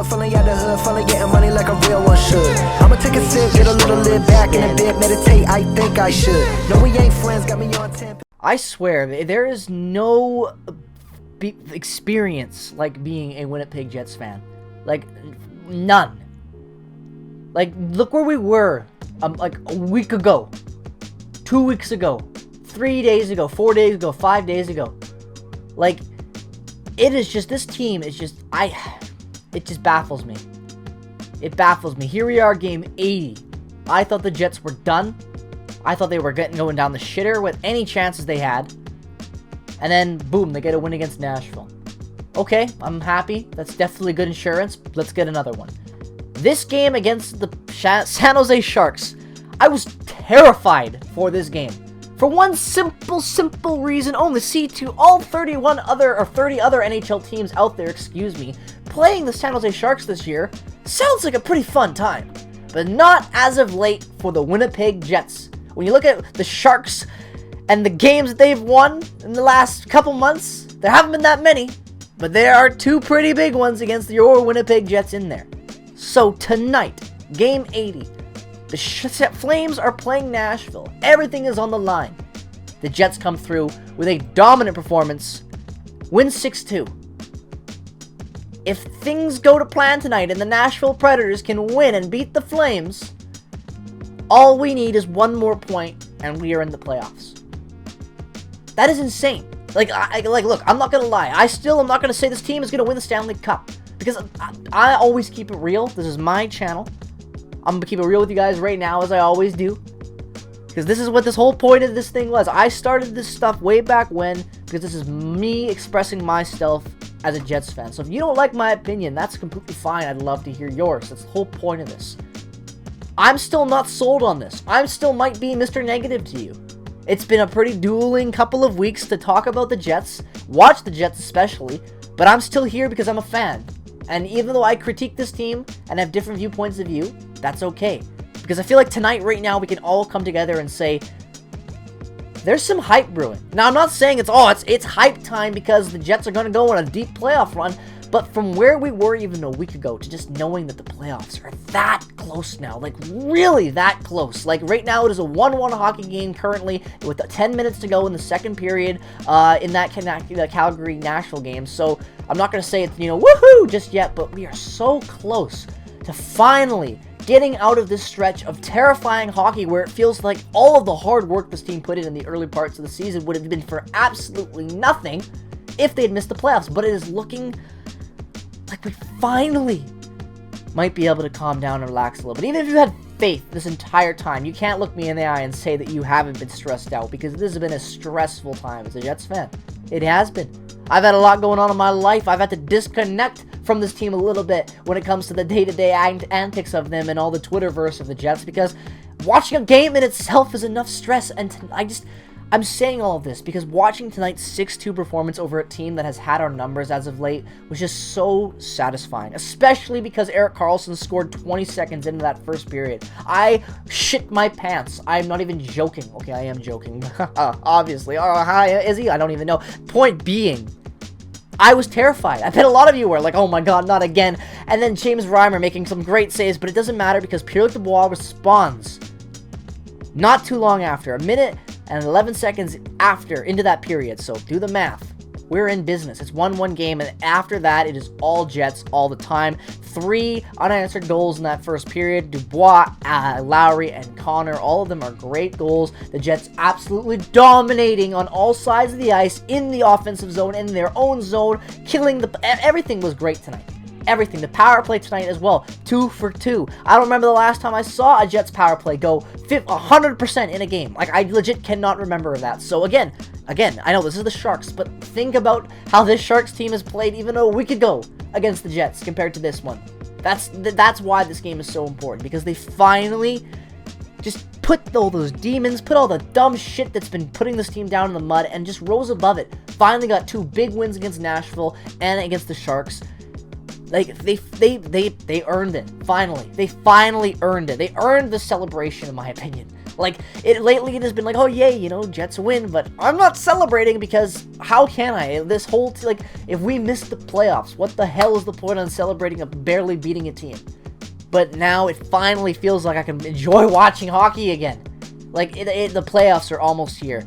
hood, falling out the hood, falling getting money like a real one should. I'ma take a sip, get a little lit back in a bit, meditate, I think I should. No, we ain't friends, got me on 10. I swear, there is no experience like being a Winnipeg Jets fan. Like, none. Like, look where we were, like, a week ago, 2 weeks ago, 3 days ago, 4 days ago, 5 days ago. Like, it is just, this team is just, it just baffles me. It baffles me. Here we are, game 80. I thought the Jets were done. I thought they were going down the shitter with any chances they had. And then, boom, they get a win against Nashville. Okay, I'm happy. That's definitely good insurance. Let's get another one. This game against the San Jose Sharks, I was terrified for this game. For one simple reason only. See, to all 30 other NHL teams out there, playing the San Jose Sharks this year sounds like a pretty fun time. But not as of late for the Winnipeg Jets. When you look at the Sharks and the games that they've won in the last couple months, there haven't been that many, but there are two pretty big ones against your Winnipeg Jets in there. So tonight, game 80, the Flames are playing Nashville. Everything is on the line. The Jets come through with a dominant performance, win 6-2. If things go to plan tonight and the Nashville Predators can win and beat the Flames, all we need is one more point and we are in the playoffs. That is insane. Like, look, I'm not gonna lie. I still am not gonna say this team is gonna win the Stanley Cup because I always keep it real. This is my channel. I'm gonna keep it real with you guys right now, as I always do, because this is what this whole point of this thing was. I started this stuff way back when because this is me expressing myself as a Jets fan. So if you don't like my opinion, that's completely fine. I'd love to hear yours. That's the whole point of this. I'm still not sold on this. I still might be Mr. Negative to you. It's been a pretty dueling couple of weeks to talk about the Jets, watch the Jets especially, but I'm still here because I'm a fan. And even though I critique this team and have different viewpoints of view, that's okay. Because I feel like tonight, right now, we can all come together and say, there's some hype brewing. Now, I'm not saying it's hype time because the Jets are going to go on a deep playoff run, but from where we were even a week ago to just knowing that the playoffs are that close now, like really that close. Like right now it is a 1-1 hockey game currently with 10 minutes to go in the second period in that Calgary-Nashville game. So I'm not going to say it's, woohoo just yet, but we are so close to finally getting out of this stretch of terrifying hockey where it feels like all of the hard work this team put in the early parts of the season would have been for absolutely nothing if they had missed the playoffs. But it is looking like we finally might be able to calm down and relax a little bit. Even if you had faith this entire time, you can't look me in the eye and say that you haven't been stressed out, because this has been a stressful time as a Jets fan. It has been. I've had a lot going on in my life. I've had to disconnect from this team a little bit when it comes to the day-to-day antics of them and all the Twitterverse of the Jets, because watching a game in itself is enough stress. And I'm saying all of this because watching tonight's 6-2 performance over a team that has had our numbers as of late was just so satisfying, especially because Erik Karlsson scored 20 seconds into that first period. I shit my pants. I'm not even joking. Okay, I am joking. Obviously. Oh, hi, is he? I don't even know. Point being, I was terrified. I bet a lot of you were like, oh my god, not again. And then James Reimer making some great saves, but it doesn't matter because Pierre-Luc Dubois responds not too long after, a minute and 11 seconds after into that period. So do the math. We're in business. It's 1-1 game, and after that, it is all Jets all the time. 3 unanswered goals in that first period. Dubois, Lowry, and Connor, all of them are great goals. The Jets absolutely dominating on all sides of the ice, in the offensive zone, in their own zone, killing everything was great tonight. Everything. The power play tonight as well. 2 for 2. I don't remember the last time I saw a Jets power play go 100% in a game. Like, I legit cannot remember that. So again, I know this is the Sharks, but think about how this Sharks team has played even a week ago against the Jets compared to this one. That's why this game is so important, because they finally just put all those demons, put all the dumb shit that's been putting this team down in the mud, and just rose above it. Finally got 2 big wins against Nashville and against the Sharks. Like, they earned it, finally. They finally earned it. They earned the celebration, in my opinion. Like, lately it has been like, oh yay, you know, Jets win, but I'm not celebrating because how can I? This whole, like, if we miss the playoffs, what the hell is the point on celebrating barely beating a team? But now it finally feels like I can enjoy watching hockey again. Like, the playoffs are almost here.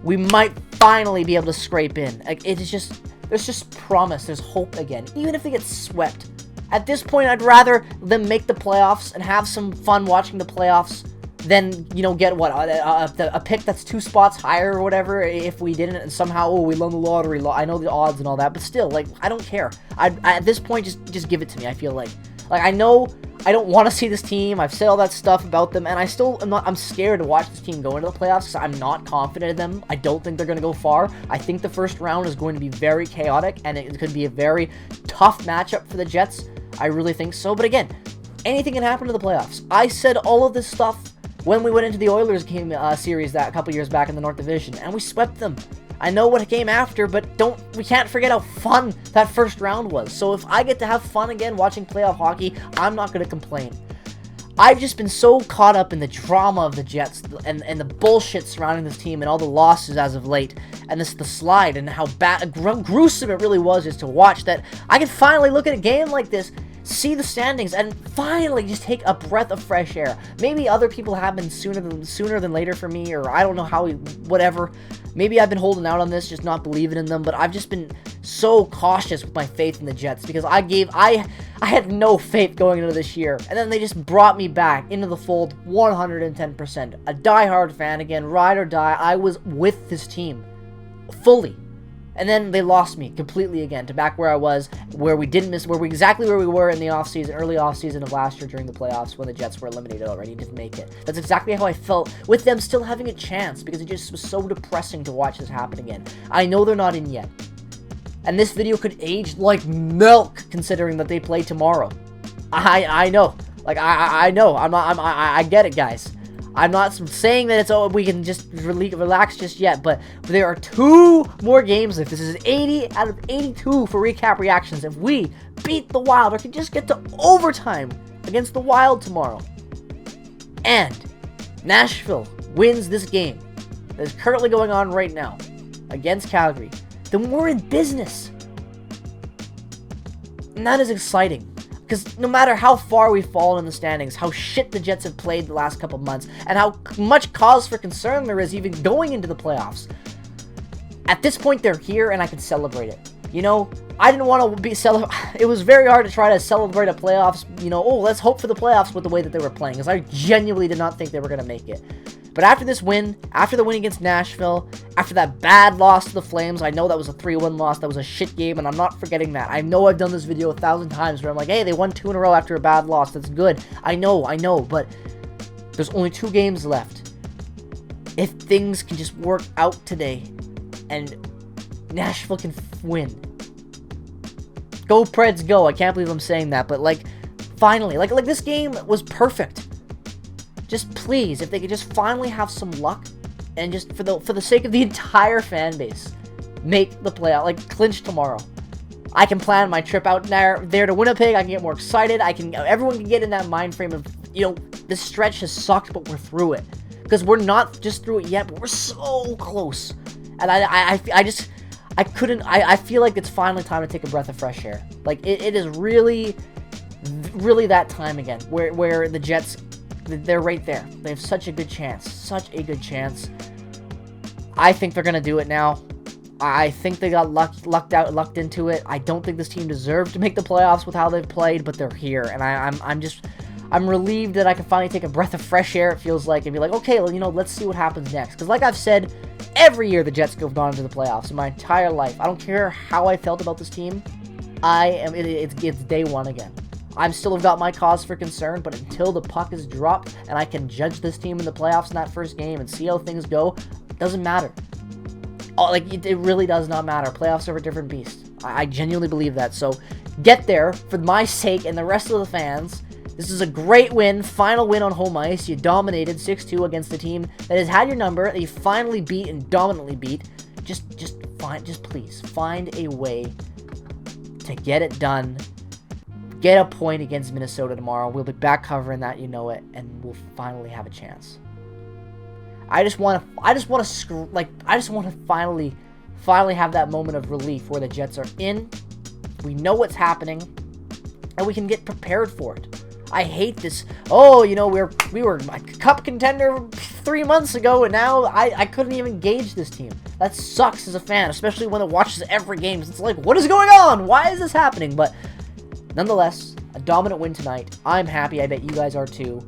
We might finally be able to scrape in. Like, it is just, there's just promise, there's hope again, even if they get swept. At this point, I'd rather them make the playoffs and have some fun watching the playoffs than, you know, get, what, a pick that's 2 spots higher or whatever if we didn't, and somehow, oh, we won the lottery. I know the odds and all that, but still, like, I don't care. At this point, just give it to me, I feel like. Like, I know I don't want to see this team. I've said all that stuff about them, and I still am not. I'm scared to watch this team go into the playoffs because I'm not confident in them. I don't think they're going to go far. I think the first round is going to be very chaotic, and it could be a very tough matchup for the Jets. I really think so. But again, anything can happen to the playoffs. I said all of this stuff when we went into the Oilers game series that a couple years back in the North Division, and we swept them. I know what came after, but we can't forget how fun that first round was. So if I get to have fun again watching playoff hockey, I'm not going to complain. I've just been so caught up in the drama of the Jets and the bullshit surrounding this team and all the losses as of late, and the slide and how gruesome it really was just to watch, that I can finally look at a game like this, see the standings, and finally just take a breath of fresh air. Maybe other people have been sooner than later for me, or I don't know how, whatever. Maybe I've been holding out on this, just not believing in them, but I've just been so cautious with my faith in the Jets because I had no faith going into this year, and then they just brought me back into the fold 110%. A diehard fan again, ride or die. I was with this team fully. And then they lost me completely again to back where I was, where we didn't miss, exactly where we were in the offseason, early offseason of last year during the playoffs when the Jets were eliminated already, didn't make it. That's exactly how I felt with them still having a chance because it just was so depressing to watch this happen again. I know they're not in yet. And this video could age like milk considering that they play tomorrow. I know. Like, I know. I get it, guys. I'm not saying that we can just relax just yet, but there are 2 more games left. This is 80 out of 82 for recap reactions. If we beat the Wild or can just get to overtime against the Wild tomorrow, and Nashville wins this game that is currently going on right now against Calgary, then we're in business. And that is exciting. Because no matter how far we've fallen in the standings, how shit the Jets have played the last couple months, and how much cause for concern there is even going into the playoffs, at this point they're here and I can celebrate it. You know, I didn't want to be it was very hard to try to celebrate a playoffs, you know, oh, let's hope for the playoffs with the way that they were playing, because I genuinely did not think they were going to make it. But after this win, after the win against Nashville, after that bad loss to the Flames, I know that was a 3-1 loss, that was a shit game, and I'm not forgetting that. I know I've done this video 1,000 times where I'm like, hey, they won 2 in a row after a bad loss, that's good. I know, but there's only 2 games left. If things can just work out today, and Nashville can win. Go Preds, go. I can't believe I'm saying that, but, like, finally, like this game was perfect. Just please, if they could just finally have some luck, and just for the sake of the entire fan base, make the playoff, like clinch tomorrow. I can plan my trip out there to Winnipeg. I can get more excited. Everyone can get in that mind frame of, you know, this stretch has sucked, but we're through it. Because we're not just through it yet, but we're so close. And I feel like it's finally time to take a breath of fresh air. Like it is really, really that time again, where the Jets, they're right there. They have such a good chance. Such a good chance. I think they're going to do it now. I think they got lucked into it. I don't think this team deserved to make the playoffs with how they've played, but they're here. And I'm relieved that I can finally take a breath of fresh air, it feels like, and be like, okay, well, you know, let's see what happens next. Because like I've said, every year the Jets have gone into the playoffs in my entire life. I don't care how I felt about this team. It's day one again. I'm still have got my cause for concern, but until the puck is dropped and I can judge this team in the playoffs in that first game and see how things go, it doesn't matter. It really does not matter. Playoffs are a different beast. I genuinely believe that. So get there for my sake and the rest of the fans. This is a great win. Final win on home ice. You dominated 6-2 against a team that has had your number, that you finally beat and dominantly beat. Just please find a way to get it done. Get a point against Minnesota tomorrow. We'll be back covering that, you know it, and we'll finally have a chance. I just want to finally have that moment of relief where the Jets are in. We know what's happening, and we can get prepared for it. I hate this. Oh, you know, we were a cup contender 3 months ago, and now I couldn't even gauge this team. That sucks as a fan, especially when it watches every game. It's like, what is going on? Why is this happening? But nonetheless, a dominant win tonight. I'm happy. I bet you guys are too.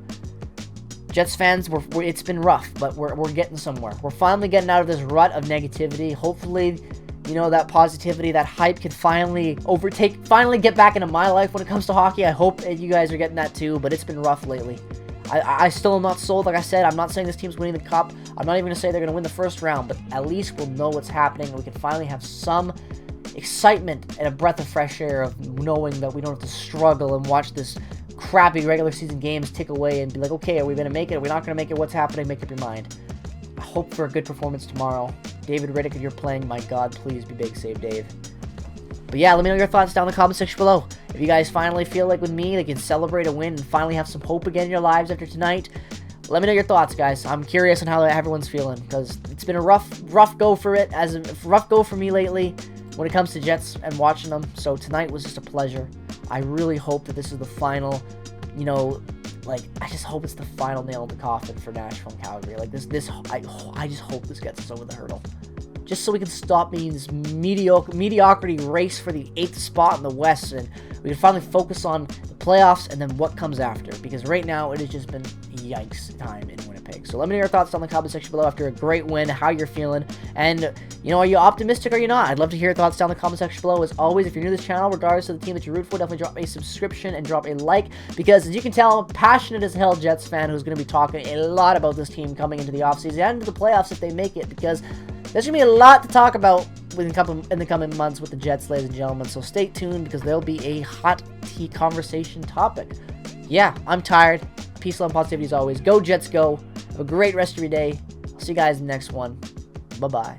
Jets fans, it's been rough, but we're getting somewhere. We're finally getting out of this rut of negativity. Hopefully, you know, that positivity, that hype can finally get back into my life when it comes to hockey. I hope you guys are getting that too, but it's been rough lately. I still am not sold. Like I said, I'm not saying this team's winning the cup. I'm not even going to say they're going to win the first round, but at least we'll know what's happening, and we can finally have some excitement and a breath of fresh air of knowing that we don't have to struggle and watch this crappy regular season games tick away and be like, okay, are we going to make it? Are we not going to make it? What's happening? Make up your mind. I hope for a good performance tomorrow. David Riddick, if you're playing, my God, please be big. Save Dave. But yeah, let me know your thoughts down in the comment section below. If you guys finally feel like with me, they can celebrate a win and finally have some hope again in your lives after tonight, let me know your thoughts, guys. I'm curious on how everyone's feeling, because it's been a rough go for it, rough go for me lately when it comes to Jets and watching them. So tonight was just a pleasure. I really hope that this is the final, you know, like, I just hope it's the final nail in the coffin for Nashville and Calgary. Like, I just hope this gets us over the hurdle. Just so we can stop being this mediocrity race for the 8th spot in the West, and we can finally focus on the playoffs and then what comes after. Because right now, it has just been yikes time in Winnipeg. So let me know your thoughts down in the comment section below after a great win, how you're feeling, and, you know, are you optimistic or are you not? I'd love to hear your thoughts down in the comment section below. As always, if you're new to this channel, regardless of the team that you root for, definitely drop a subscription and drop a like, because as you can tell, I'm a passionate as hell Jets fan who's going to be talking a lot about this team coming into the offseason and into the playoffs if they make it, because there's going to be a lot to talk about in the coming months with the Jets, ladies and gentlemen. So stay tuned, because there'll be a hot tea conversation topic. Yeah, I'm tired. Peace, love, and positivity as always. Go Jets, go. Have a great rest of your day. I'll see you guys in the next one. Bye-bye.